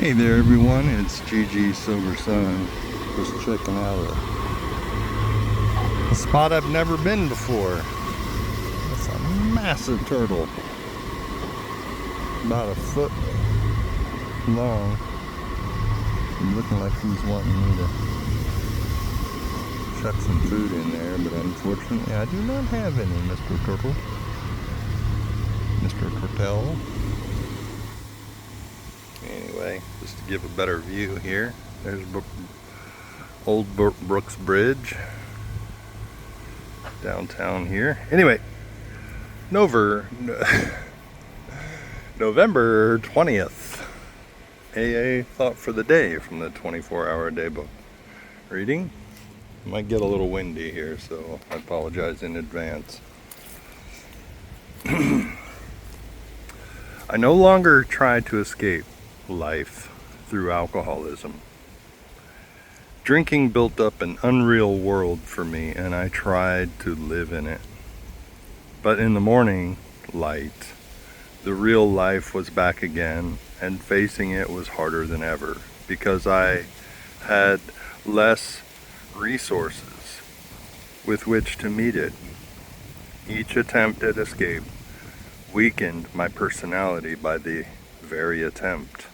Hey there everyone, it's GG Silver Sun. Just checking out a spot I've never been before. It's a massive turtle. About a foot long. Looking like he's wanting me to chuck some food in there, but unfortunately I do not have any, Mr. Turtle. Mr. Turtle. Anyway, just to give a better view here, there's Old Brooks Bridge downtown here. Anyway, November 20th, AA Thought for the Day from the 24-hour day book reading. Might get a little windy here, so I apologize in advance. I no longer try to escape life through alcoholism. Drinking built up an unreal world for me, and I tried to live in it. But in the morning light, the real life was back again, and facing it was harder than ever because I had less resources with which to meet it. Each attempt at escape weakened my personality by the very attempt.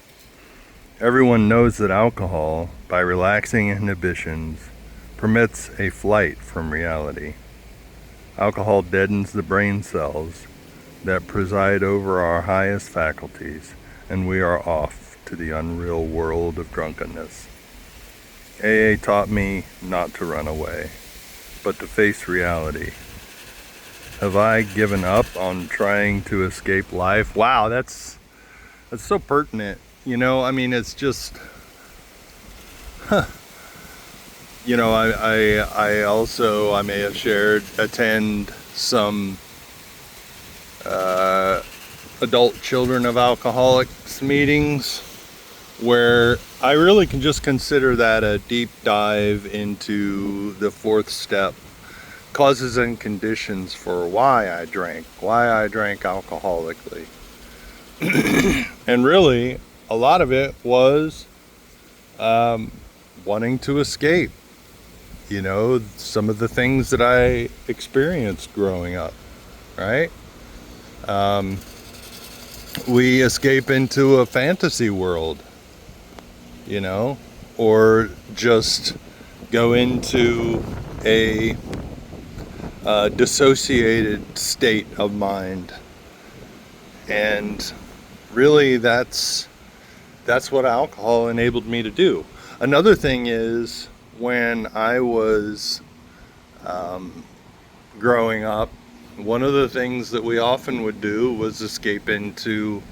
Everyone knows that alcohol, by relaxing inhibitions, permits a flight from reality. Alcohol deadens the brain cells that preside over our highest faculties, and we are off to the unreal world of drunkenness. AA taught me not to run away, but to face reality. Have I given up on trying to escape life? Wow, that's so pertinent. You know, I mean, it's just, you know, I also, I may have shared, attend some adult children of alcoholics meetings where I really can just consider that a deep dive into the fourth step, causes and conditions for why I drank alcoholically. And really, a lot of it was wanting to escape, you know, some of the things that I experienced growing up, right? We escape into a fantasy world, you know, or just go into a dissociated state of mind. And really that's what alcohol enabled me to do. Another thing is, when I was growing up, one of the things that we often would do was escape into,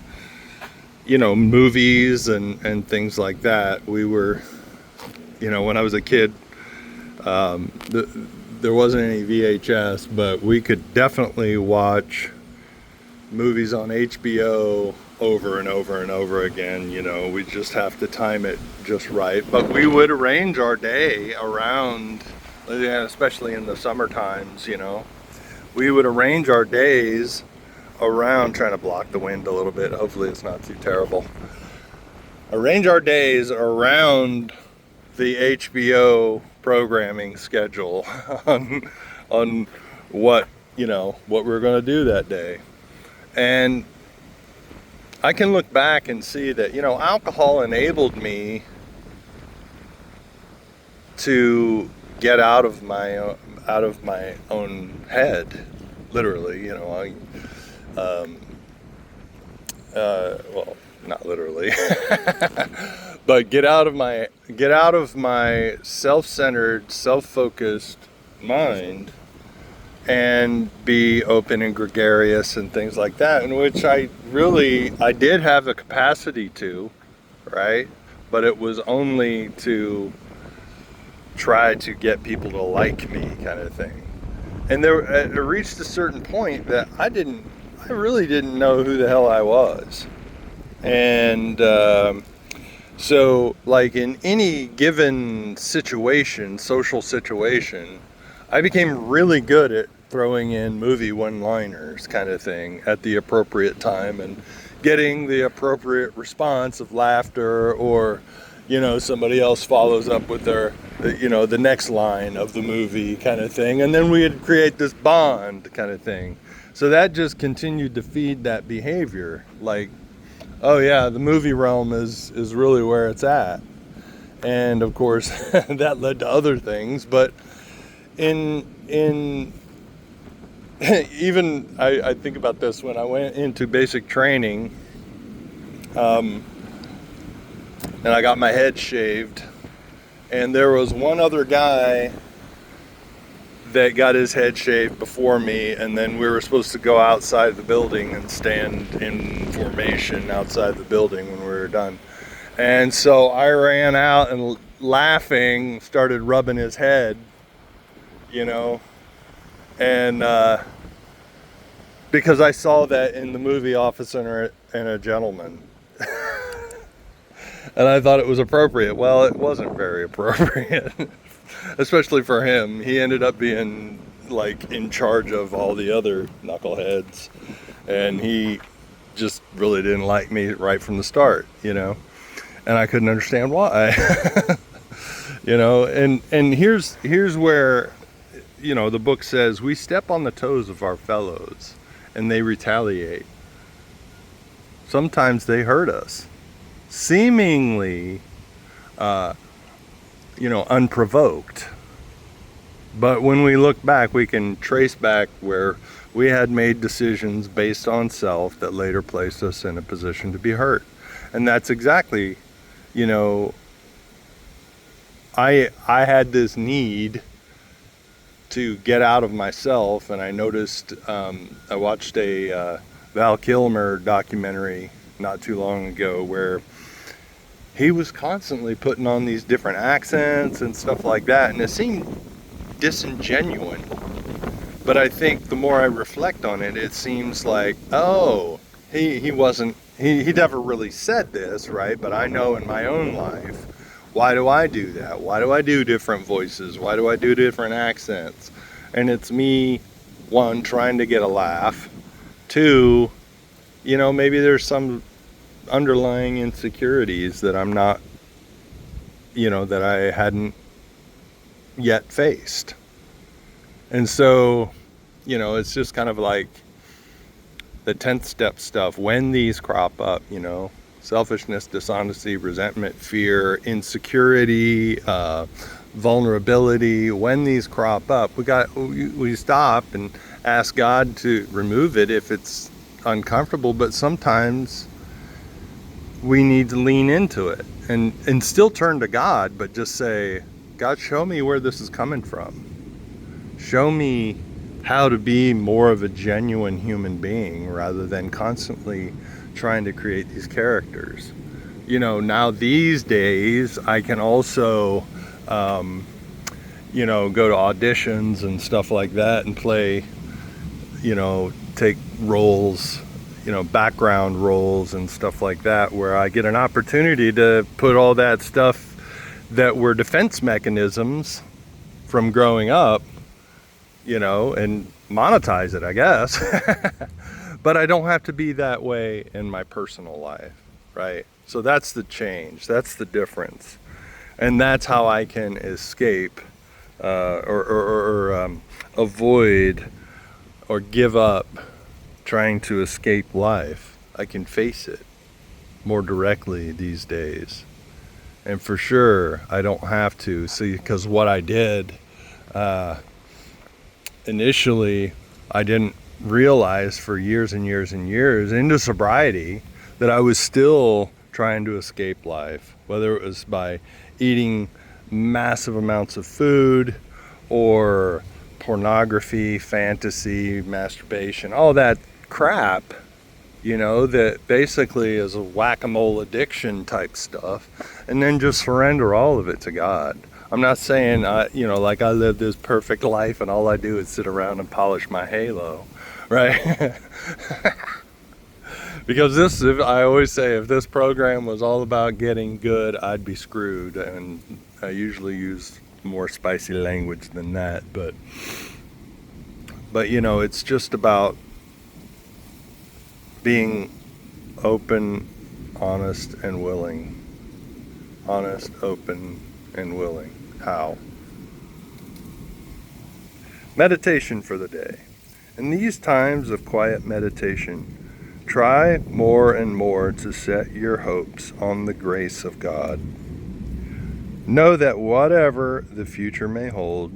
you know, movies and things like that. We were, you know, when I was a kid, there wasn't any VHS, but we could definitely watch movies on HBO over and over and over again. You know, we just have to time it just right. But we would arrange our day around, especially in the summer times, you know, we would arrange our days around, trying to block the wind a little bit, hopefully it's not too terrible, arrange our days around the HBO programming schedule on what, you know, what we're going to do that day. And I can look back and see that, you know, alcohol enabled me to get out of my own head, literally. You know, well, not literally, but get out of my self-centered, self-focused mind and be open and gregarious and things like that, in which I did have a capacity to, right? But it was only to try to get people to like me, kind of thing. And it reached a certain point that I really didn't know who the hell I was. And so, like, in any given situation, social situation, I became really good at throwing in movie one-liners, kind of thing, at the appropriate time, and getting the appropriate response of laughter, or somebody else follows up with their the next line of the movie kind of thing, and then we'd create this bond kind of thing. So that just continued to feed that behavior, like, oh yeah, the movie realm is really where it's at. And of course that led to other things, but in even I think about this when I went into basic training, and I got my head shaved, and there was one other guy that got his head shaved before me, and then we were supposed to go outside the building and stand in formation outside the building when we were done. And so I ran out and laughing started rubbing his head, and because I saw that in the movie Officer and a Gentleman. And I thought it was appropriate. Well, it wasn't very appropriate, especially for him. He ended up being like in charge of all the other knuckleheads, and he just really didn't like me right from the start, and I couldn't understand why. And here's where the book says we step on the toes of our fellows and they retaliate. Sometimes they hurt us, seemingly unprovoked, but when we look back, we can trace back where we had made decisions based on self that later placed us in a position to be hurt. And that's exactly, I had this need to get out of myself, and I noticed, I watched a Val Kilmer documentary not too long ago where he was constantly putting on these different accents and stuff like that, and it seemed disingenuous. But I think the more I reflect on it, it seems like, oh, he never really said this, right? But I know in my own life, why do I do that? Why do I do different voices? Why do I do different accents? And it's me, one, trying to get a laugh. Two, maybe there's some underlying insecurities that I'm not, that I hadn't yet faced. And so, it's just kind of like the 10th step stuff. When these crop up, selfishness, dishonesty, resentment, fear, insecurity, vulnerability, when these crop up, we stop and ask God to remove it if it's uncomfortable. But sometimes we need to lean into it and still turn to God, but just say, God, show me where this is coming from. Show me how to be more of a genuine human being rather than constantly trying to create these characters. Now these days I can also, go to auditions and stuff like that and play, take roles, background roles and stuff like that, where I get an opportunity to put all that stuff that were defense mechanisms from growing up, and monetize it, I guess. But I don't have to be that way in my personal life, right? So that's the change. That's the difference. And that's how I can escape or avoid or give up trying to escape life. I can face it more directly these days. And for sure, I don't have to. See, because what I did initially, I didn't realize for years and years and years into sobriety that I was still trying to escape life, whether it was by eating massive amounts of food or pornography, fantasy, masturbation, all that crap, that basically is a whack-a-mole addiction type stuff, and then just surrender all of it to God. I'm not saying, like I live this perfect life and all I do is sit around and polish my halo, right? Because I always say, if this program was all about getting good, I'd be screwed. And I usually use more spicy language than that. But it's just about being open, honest, and willing. Honest, open, and willing. How? Meditation for the day. In these times of quiet meditation, try more and more to set your hopes on the grace of God. Know that whatever the future may hold,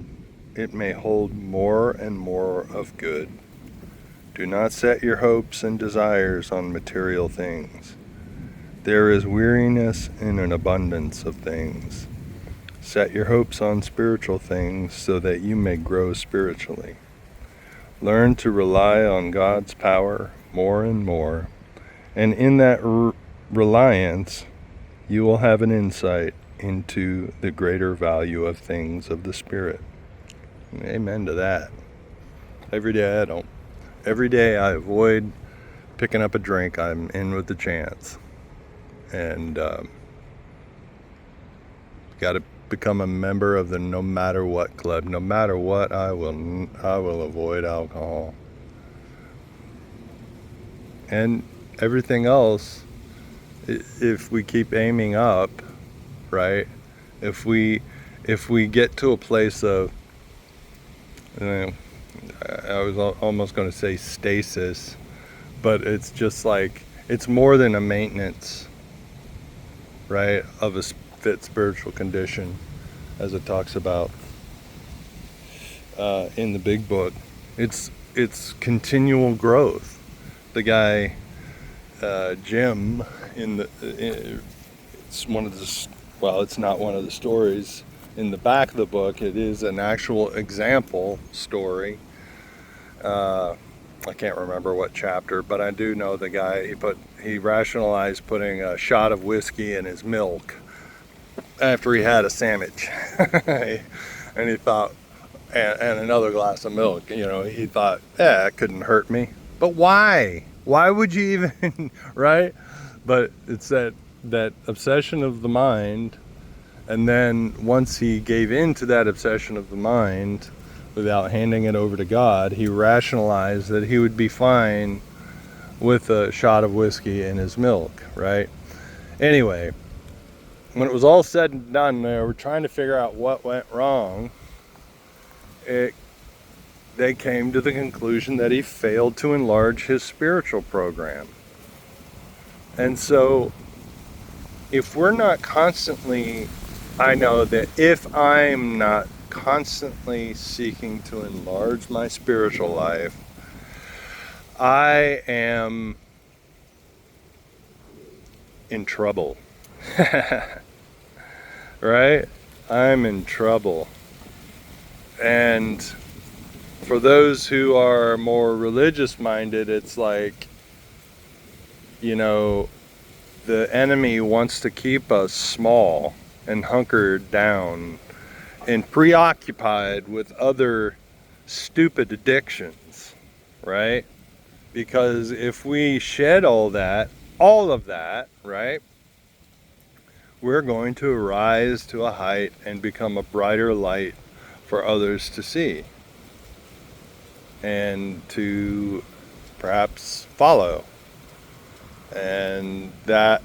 it may hold more and more of good. Do not set your hopes and desires on material things. There is weariness in an abundance of things. Set your hopes on spiritual things so that you may grow spiritually. Learn to rely on God's power more and more, and in that reliance, you will have an insight into the greater value of things of the Spirit. Amen to that. Every day I don't. Every day I avoid picking up a drink. I'm in with the chance. And got to become a member of the No Matter What Club. No matter what, I will avoid alcohol. And everything else, if we keep aiming up, right? If we get to a place of, I was almost going to say stasis, but it's just like, it's more than a maintenance, right, of a fit spiritual condition, as it talks about in the big book. It's continual growth. The guy Jim it's one of the, well, it's not one of the stories in the back of the book. It is an actual example story. I can't remember what chapter, but I do know the guy, he rationalized putting a shot of whiskey in his milk after he had a sandwich. And he thought, and another glass of milk, he thought, it couldn't hurt me. But why? Why would you even, right? But it's that obsession of the mind. And then once he gave in to that obsession of the mind, without handing it over to God, he rationalized that he would be fine with a shot of whiskey in his milk, right? Anyway, when it was all said and done, they were trying to figure out what went wrong. They came to the conclusion that he failed to enlarge his spiritual program. And so, if we're not constantly, I know that if I'm not constantly seeking to enlarge my spiritual life, I am in trouble. Right? I'm in trouble. And for those who are more religious minded, it's like, the enemy wants to keep us small and hunkered down and preoccupied with other stupid addictions, right? Because if we shed all of that, right, we're going to rise to a height and become a brighter light for others to see and to perhaps follow. And that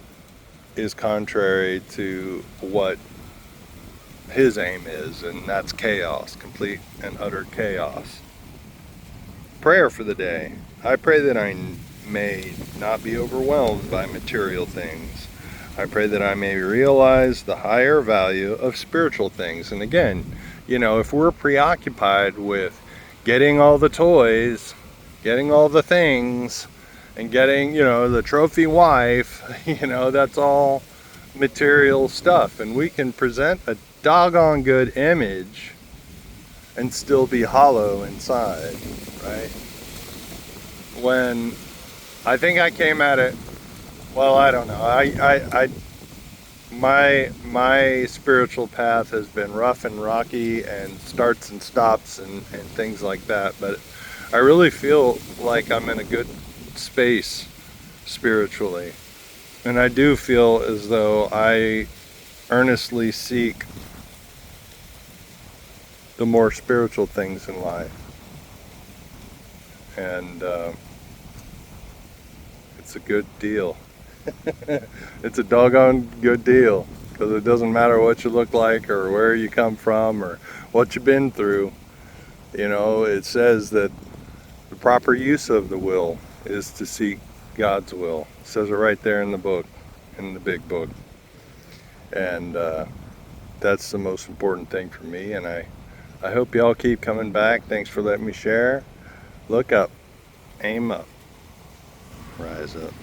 is contrary to what his aim is, and that's chaos, complete and utter chaos. Prayer for the day. I pray that I may not be overwhelmed by material things. I pray that I may realize the higher value of spiritual things. And again, if we're preoccupied with getting all the toys, getting all the things, and getting, the trophy wife, that's all material stuff. And we can present a doggone good image and still be hollow inside, right? When I think I came at it, well, I don't know. My spiritual path has been rough and rocky and starts and stops and things like that. But I really feel like I'm in a good space spiritually. And I do feel as though I earnestly seek the more spiritual things in life. And it's a good deal. It's a doggone good deal, because it doesn't matter what you look like or where you come from or what you've been through. You know, it says that the proper use of the will is to seek God's will. It says it right there in the book, in the big book. And that's the most important thing for me. And I hope y'all keep coming back. Thanks for letting me share. Look up, aim up, rise up.